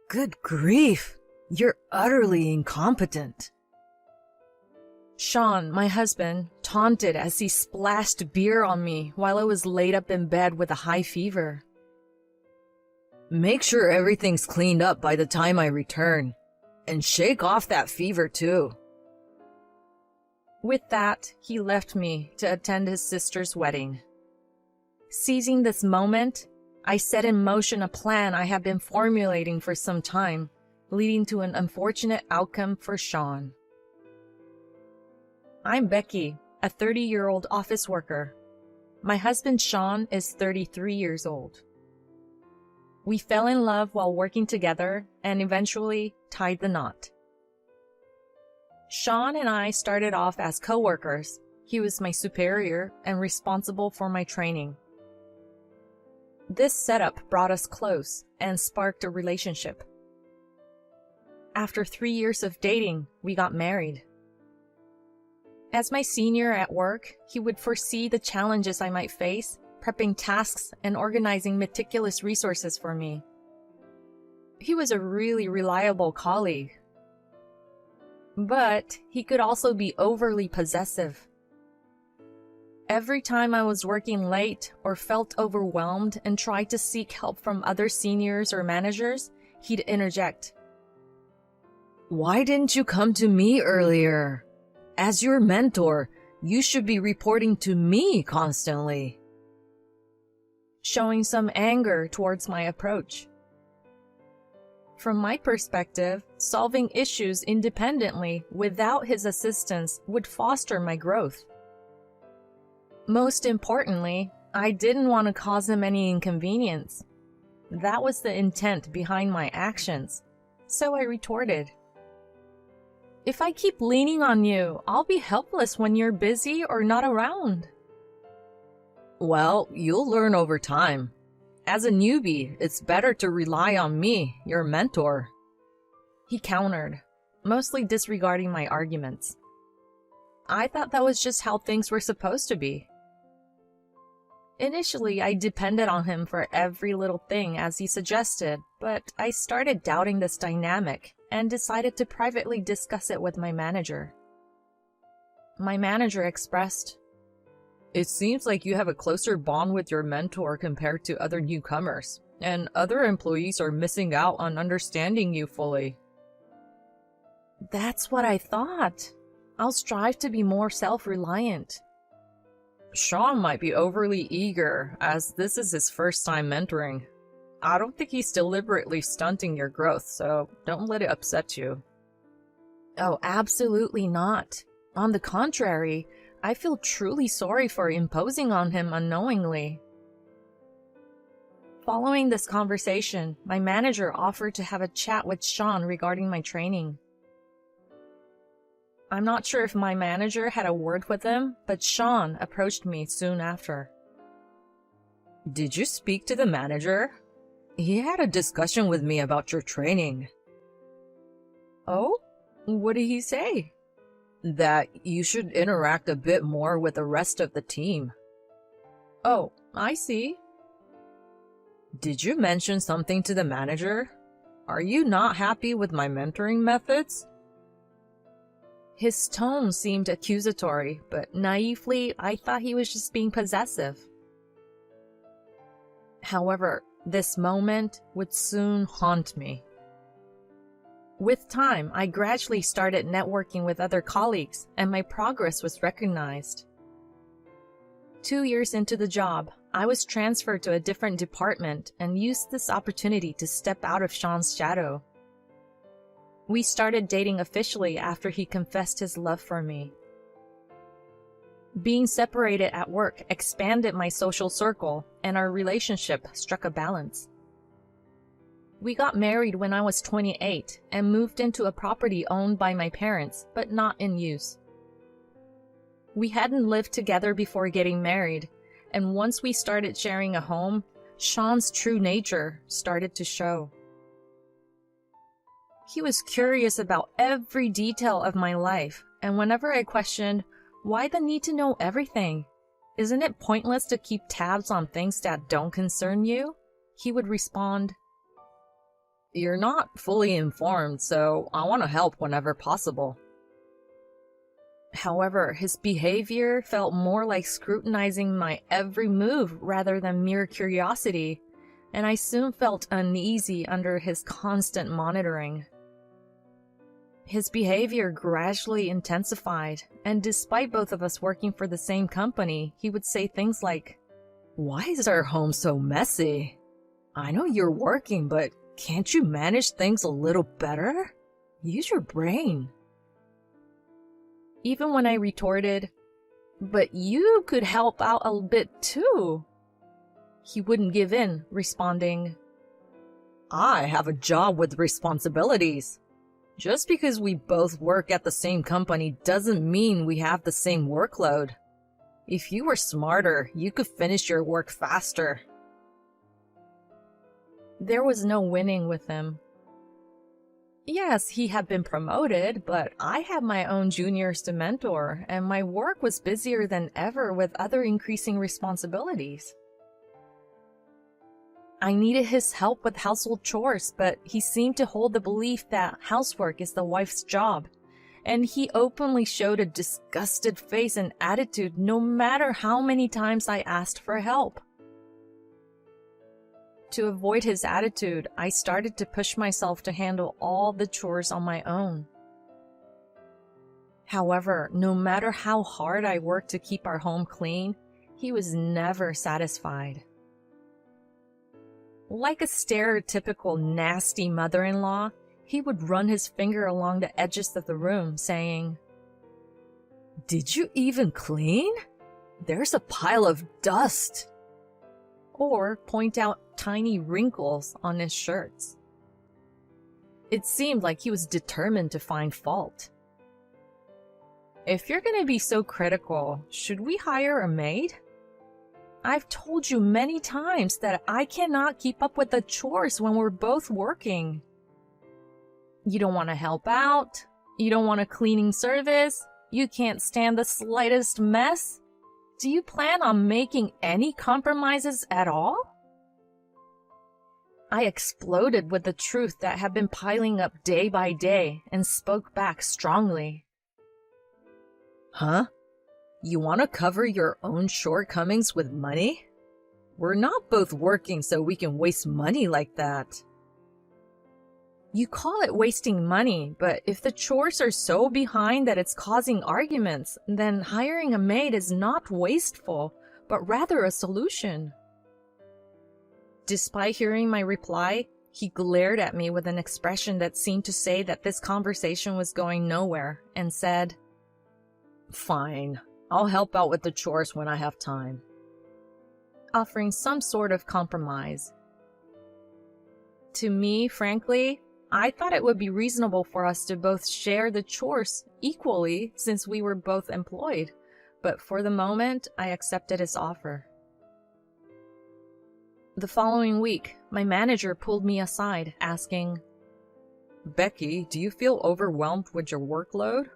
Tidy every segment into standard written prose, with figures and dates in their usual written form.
Good grief! You're utterly incompetent. Sean, my husband, taunted as he splashed beer on me while I was laid up in bed with a high fever. Make sure everything's cleaned up by the time I return, and shake off that fever too. With that, he left me to attend his sister's wedding. Seizing this moment, I set in motion a plan I have been formulating for some time, leading to an unfortunate outcome for Sean. I'm Becky, a 30-year-old office worker. My husband Sean is 33 years old. We fell in love while working together and eventually tied the knot. Sean and I started off as co-workers. He was my superior and responsible for my training. This setup brought us close and sparked a relationship. After 3 years of dating, we got married. As my senior at work, he would foresee the challenges I might face, prepping tasks and organizing meticulous resources for me. He was a really reliable colleague. But he could also be overly possessive. Every time I was working late or felt overwhelmed and tried to seek help from other seniors or managers, he'd interject. Why didn't you come to me earlier? As your mentor, you should be reporting to me constantly. Showing some anger towards my approach. From my perspective, solving issues independently without his assistance would foster my growth. Most importantly, I didn't want to cause him any inconvenience. That was the intent behind my actions. So I retorted. If I keep leaning on you, I'll be helpless when you're busy or not around. Well, you'll learn over time. As a newbie, it's better to rely on me, your mentor. He countered, mostly disregarding my arguments. I thought that was just how things were supposed to be. Initially, I depended on him for every little thing as he suggested, but I started doubting this dynamic and decided to privately discuss it with my manager. My manager expressed, "It seems like you have a closer bond with your mentor compared to other newcomers, and other employees are missing out on understanding you fully." That's what I thought. I'll strive to be more self-reliant. Sean might be overly eager, as this is his first time mentoring. I don't think he's deliberately stunting your growth, so don't let it upset you. Oh, absolutely not. On the contrary, I feel truly sorry for imposing on him unknowingly. Following this conversation, my manager offered to have a chat with Sean regarding my training. I'm not sure if my manager had a word with him, but Sean approached me soon after. Did you speak to the manager? He had a discussion with me about your training. Oh? What did he say? That you should interact a bit more with the rest of the team. Oh, I see. Did you mention something to the manager? Are you not happy with my mentoring methods? His tone seemed accusatory, but naively, I thought he was just being possessive. However, this moment would soon haunt me. With time, I gradually started networking with other colleagues, and my progress was recognized. 2 years into the job, I was transferred to a different department and used this opportunity to step out of Sean's shadow. We started dating officially after he confessed his love for me. Being separated at work expanded my social circle, and our relationship struck a balance. We got married when I was 28 and moved into a property owned by my parents, but not in use. We hadn't lived together before getting married, and once we started sharing a home, Sean's true nature started to show. He was curious about every detail of my life, and whenever I questioned, why the need to know everything? Isn't it pointless to keep tabs on things that don't concern you? He would respond, You're not fully informed, so I want to help whenever possible. However, his behavior felt more like scrutinizing my every move rather than mere curiosity, and I soon felt uneasy under his constant monitoring. His behavior gradually intensified, and despite both of us working for the same company, he would say things like, "Why is our home so messy? I know you're working, but can't you manage things a little better? Use your brain." Even when I retorted, "But you could help out a bit too," he wouldn't give in, responding, "I have a job with responsibilities. Just because we both work at the same company doesn't mean we have the same workload. If you were smarter, you could finish your work faster." There was no winning with him. Yes, he had been promoted, but I had my own juniors to mentor, and my work was busier than ever with other increasing responsibilities. I needed his help with household chores, but he seemed to hold the belief that housework is the wife's job, and he openly showed a disgusted face and attitude no matter how many times I asked for help. To avoid his attitude, I started to push myself to handle all the chores on my own. However, no matter how hard I worked to keep our home clean, he was never satisfied. Like a stereotypical nasty mother-in-law, he would run his finger along the edges of the room, saying, "Did you even clean? There's a pile of dust." Or point out tiny wrinkles on his shirts. It seemed like he was determined to find fault. "If you're going to be so critical, should we hire a maid? I've told you many times that I cannot keep up with the chores when we're both working. You don't want to help out? You don't want a cleaning service? You can't stand the slightest mess? Do you plan on making any compromises at all?" I exploded with the truth that had been piling up day by day and spoke back strongly. "Huh? You want to cover your own shortcomings with money? We're not both working so we can waste money like that." You call it wasting money, but if the chores are so behind that it's causing arguments, then hiring a maid is not wasteful, but rather a solution. Despite hearing my reply, he glared at me with an expression that seemed to say that this conversation was going nowhere, and said, "Fine, I'll help out with the chores when I have time," offering some sort of compromise. To me, frankly, I thought it would be reasonable for us to both share the chores equally since we were both employed, but for the moment, I accepted his offer. The following week, my manager pulled me aside, asking, "Becky, do you feel overwhelmed with your workload?"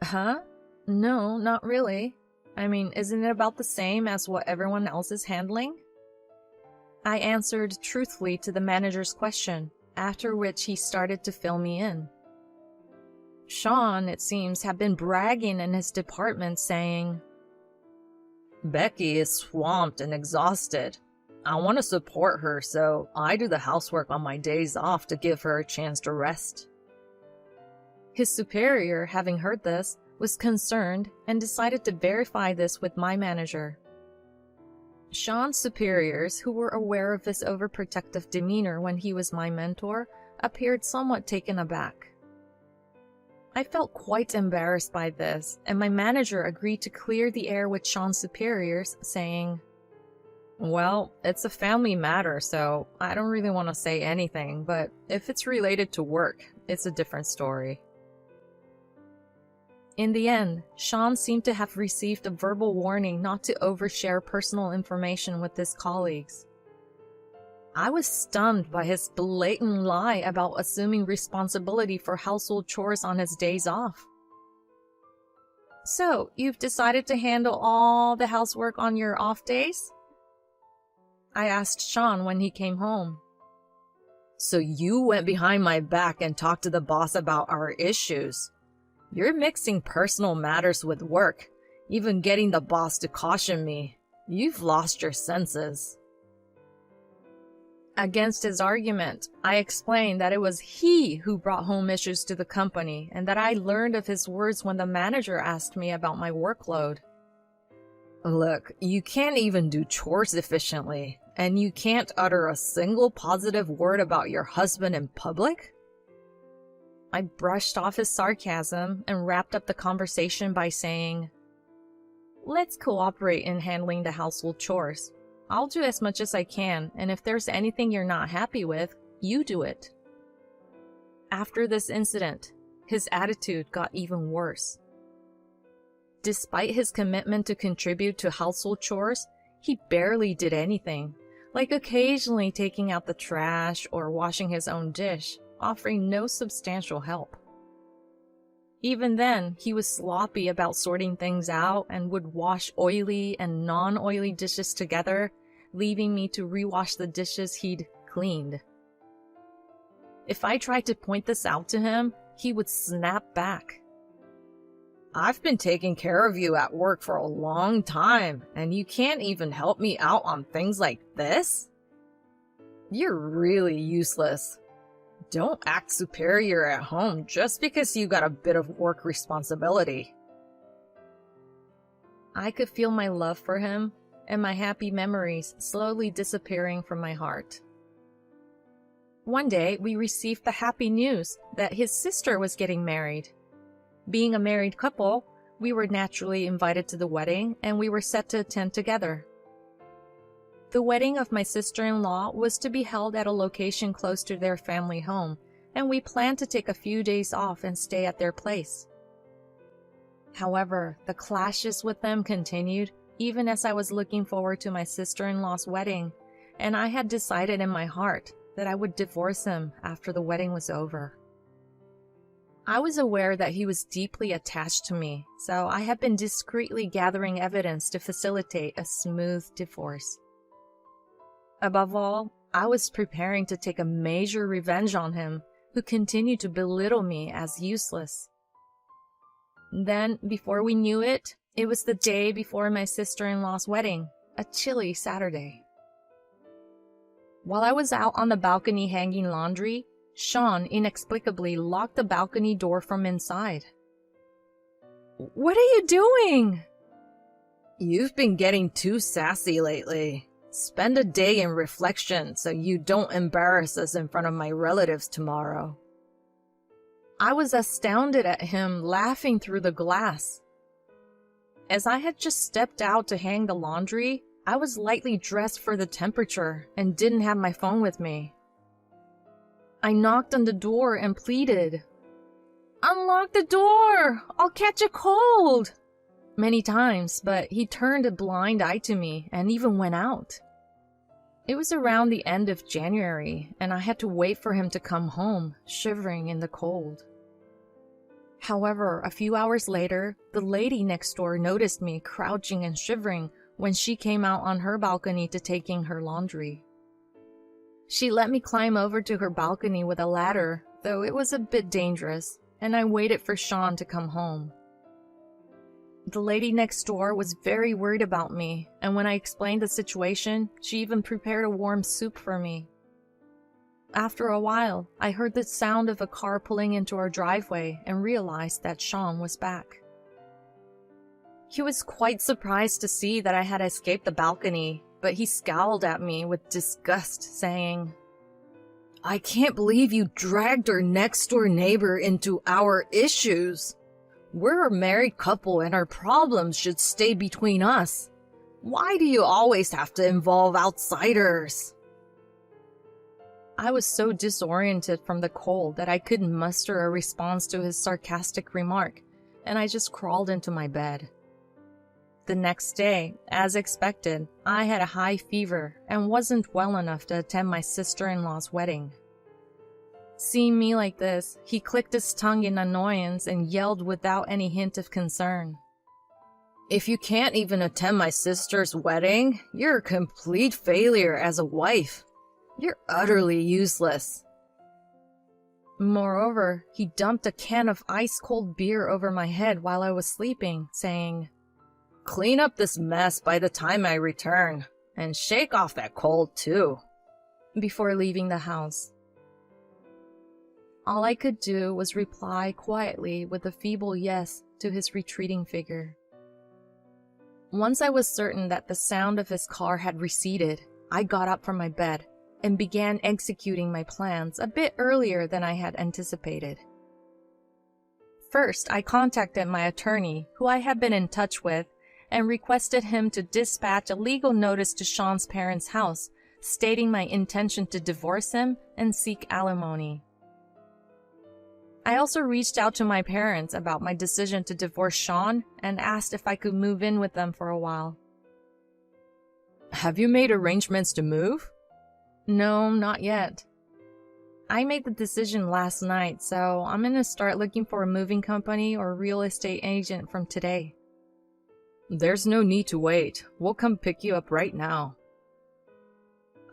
Huh? No, not really. I mean, isn't it about the same as what everyone else is handling? I answered truthfully to the manager's question, after which he started to fill me in. Sean, it seems, had been bragging in his department, saying, "Becky is swamped and exhausted. I want to support her, so I do the housework on my days off to give her a chance to rest." His superior, having heard this, was concerned and decided to verify this with my manager. Sean's superiors, who were aware of his overprotective demeanor when he was my mentor, appeared somewhat taken aback. I felt quite embarrassed by this, and my manager agreed to clear the air with Sean's superiors, saying, "Well, it's a family matter, so I don't really want to say anything, but if it's related to work, it's a different story." In the end, Sean seemed to have received a verbal warning not to overshare personal information with his colleagues. I was stunned by his blatant lie about assuming responsibility for household chores on his days off. "So, you've decided to handle all the housework on your off days?" I asked Sean when he came home. So you went behind my back and talked to the boss about our issues. You're mixing personal matters with work, even getting the boss to caution me. You've lost your senses. Against his argument, I explained that it was he who brought home issues to the company and that I learned of his words when the manager asked me about my workload. Look, you can't even do chores efficiently, and you can't utter a single positive word about your husband in public? I brushed off his sarcasm and wrapped up the conversation by saying, "Let's cooperate in handling the household chores. I'll do as much as I can, and if there's anything you're not happy with, you do it." After this incident, his attitude got even worse. Despite his commitment to contribute to household chores, he barely did anything, like occasionally taking out the trash or washing his own dish, offering no substantial help. Even then, he was sloppy about sorting things out and would wash oily and non-oily dishes together, leaving me to rewash the dishes he'd cleaned. If I tried to point this out to him, he would snap back. "I've been taking care of you at work for a long time, and you can't even help me out on things like this? You're really useless. Don't act superior at home just because you got a bit of work responsibility." I could feel my love for him and my happy memories slowly disappearing from my heart. One day, we received the happy news that his sister was getting married. Being a married couple, we were naturally invited to the wedding, and we were set to attend together. The wedding of my sister-in-law was to be held at a location close to their family home, and we planned to take a few days off and stay at their place. However, the clashes with them continued even as I was looking forward to my sister-in-law's wedding, and I had decided in my heart that I would divorce him after the wedding was over. I was aware that he was deeply attached to me, so I had been discreetly gathering evidence to facilitate a smooth divorce. Above all, I was preparing to take a major revenge on him, who continued to belittle me as useless. Then, before we knew it, it was the day before my sister-in-law's wedding, a chilly Saturday. While I was out on the balcony hanging laundry, Sean inexplicably locked the balcony door from inside. "What are you doing?" "You've been getting too sassy lately. Spend a day in reflection so you don't embarrass us in front of my relatives tomorrow." I was astounded at him laughing through the glass. As I had just stepped out to hang the laundry, I was lightly dressed for the temperature and didn't have my phone with me. I knocked on the door and pleaded, "Unlock the door! I'll catch a cold!" many times, but he turned a blind eye to me and even went out. It was around the end of January, and I had to wait for him to come home, shivering in the cold. However, a few hours later, the lady next door noticed me crouching and shivering when she came out on her balcony to taking her laundry. She let me climb over to her balcony with a ladder, though it was a bit dangerous, and I waited for Sean to come home. The lady next door was very worried about me, and when I explained the situation, she even prepared a warm soup for me. After a while, I heard the sound of a car pulling into our driveway and realized that Sean was back. He was quite surprised to see that I had escaped the balcony, but he scowled at me with disgust, saying, "I can't believe you dragged our next-door neighbor into our issues. We're a married couple and our problems should stay between us. Why do you always have to involve outsiders?" I was so disoriented from the cold that I couldn't muster a response to his sarcastic remark, and I just crawled into my bed. The next day, as expected, I had a high fever and wasn't well enough to attend my sister-in-law's wedding. Seeing me like this, he clicked his tongue in annoyance and yelled without any hint of concern, "If you can't even attend my sister's wedding, you're a complete failure as a wife. You're utterly useless. Moreover, he dumped a can of ice-cold beer over my head while I was sleeping, saying, "Clean up this mess by the time I return, and shake off that cold too," before leaving the house. All I could do was reply quietly with a feeble yes to his retreating figure. Once I was certain that the sound of his car had receded, I got up from my bed and began executing my plans a bit earlier than I had anticipated. First, I contacted my attorney, who I had been in touch with, and requested him to dispatch a legal notice to Sean's parents' house, stating my intention to divorce him and seek alimony. I also reached out to my parents about my decision to divorce Sean and asked if I could move in with them for a while. "Have you made arrangements to move?" "No, not yet. I made the decision last night, so I'm gonna start looking for a moving company or real estate agent from today." "There's no need to wait. We'll come pick you up right now."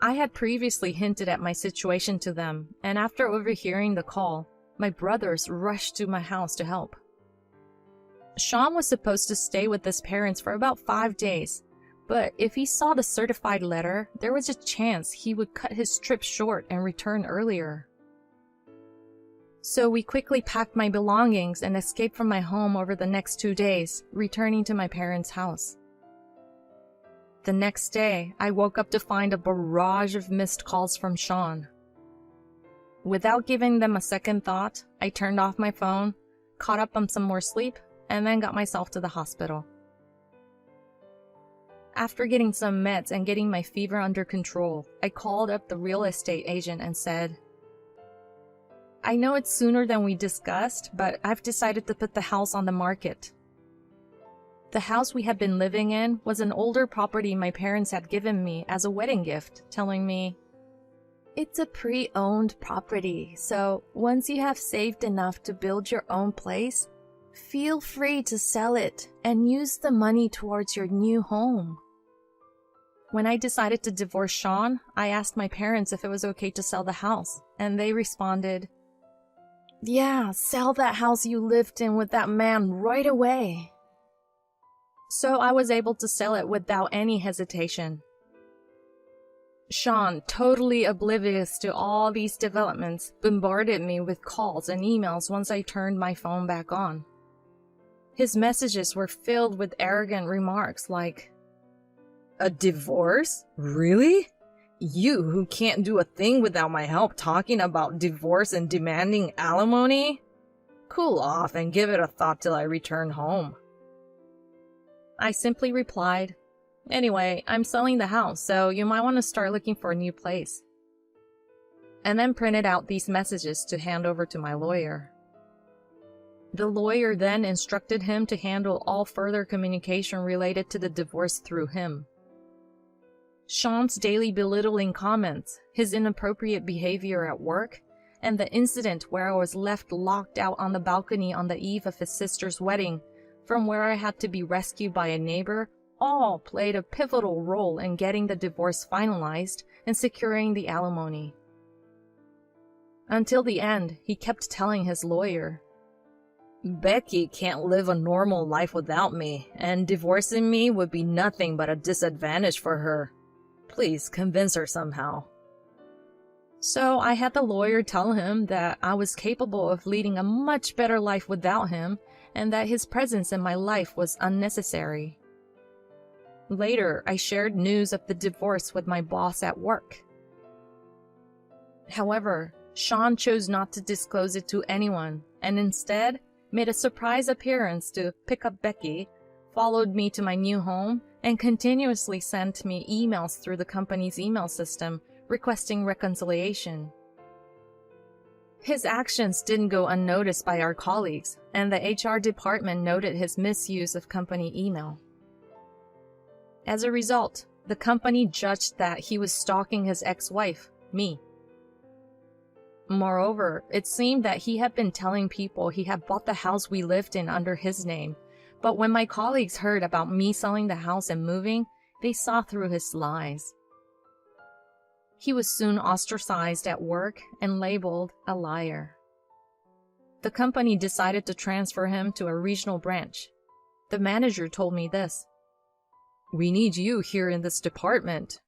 I had previously hinted at my situation to them, and after overhearing the call, my brothers rushed to my house to help. Sean was supposed to stay with his parents for about 5 days, but if he saw the certified letter, there was a chance he would cut his trip short and return earlier. So we quickly packed my belongings and escaped from my home over the next 2 days, returning to my parents' house. The next day, I woke up to find a barrage of missed calls from Sean. Without giving them a second thought, I turned off my phone, caught up on some more sleep, and then got myself to the hospital. After getting some meds and getting my fever under control, I called up the real estate agent and said, "I know it's sooner than we discussed, but I've decided to put the house on the market." The house we had been living in was an older property my parents had given me as a wedding gift, telling me, "It's a pre-owned property, so once you have saved enough to build your own place, feel free to sell it and use the money towards your new home." When I decided to divorce Sean, I asked my parents if it was okay to sell the house, and they responded, "Yeah, sell that house you lived in with that man right away." So I was able to sell it without any hesitation. Sean, totally oblivious to all these developments, bombarded me with calls and emails once I turned my phone back on. His messages were filled with arrogant remarks like, "A divorce? Really? You who can't do a thing without my help talking about divorce and demanding alimony? Cool off and give it a thought till I return home." I simply replied, "Anyway, I'm selling the house, so you might want to start looking for a new place." And then printed out these messages to hand over to my lawyer. The lawyer then instructed him to handle all further communication related to the divorce through him. Sean's daily belittling comments, his inappropriate behavior at work, and the incident where I was left locked out on the balcony on the eve of his sister's wedding, from where I had to be rescued by a neighbor, all played a pivotal role in getting the divorce finalized and securing the alimony. Until the end, he kept telling his lawyer, "Becky can't live a normal life without me, and divorcing me would be nothing but a disadvantage for her. Please convince her somehow." So I had the lawyer tell him that I was capable of leading a much better life without him, and that his presence in my life was unnecessary. Later, I shared news of the divorce with my boss at work. However, Sean chose not to disclose it to anyone, and instead made a surprise appearance to pick up Becky, followed me to my new home, and continuously sent me emails through the company's email system requesting reconciliation. His actions didn't go unnoticed by our colleagues, and the HR department noted his misuse of company email. As a result, the company judged that he was stalking his ex-wife, me. Moreover, it seemed that he had been telling people he had bought the house we lived in under his name, but when my colleagues heard about me selling the house and moving, they saw through his lies. He was soon ostracized at work and labeled a liar. The company decided to transfer him to a regional branch. The manager told me this: "We need you here in this department.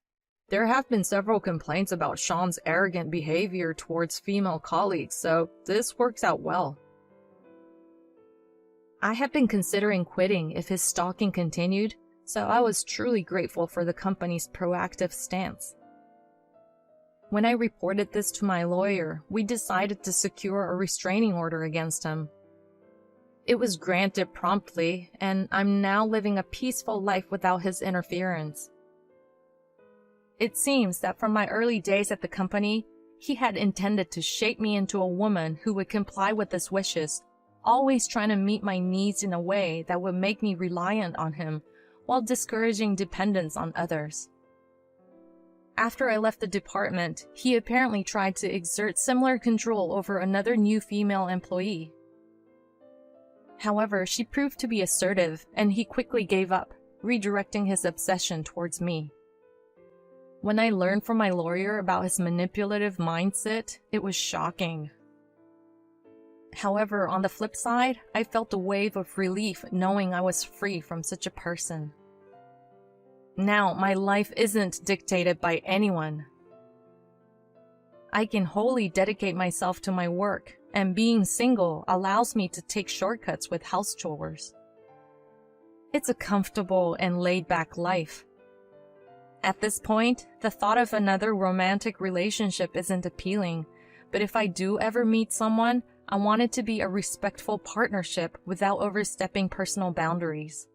There have been several complaints about Sean's arrogant behavior towards female colleagues, so this works out well." I had been considering quitting if his stalking continued, so I was truly grateful for the company's proactive stance. When I reported this to my lawyer, we decided to secure a restraining order against him. It was granted promptly, and I'm now living a peaceful life without his interference. It seems that from my early days at the company, he had intended to shape me into a woman who would comply with his wishes, always trying to meet my needs in a way that would make me reliant on him while discouraging dependence on others. After I left the department, he apparently tried to exert similar control over another new female employee. However, she proved to be assertive, and he quickly gave up, redirecting his obsession towards me. When I learned from my lawyer about his manipulative mindset, it was shocking. However, on the flip side, I felt a wave of relief knowing I was free from such a person. Now, my life isn't dictated by anyone. I can wholly dedicate myself to my work, and being single allows me to take shortcuts with house chores. It's a comfortable and laid-back life. At this point, the thought of another romantic relationship isn't appealing, but if I do ever meet someone, I want it to be a respectful partnership without overstepping personal boundaries.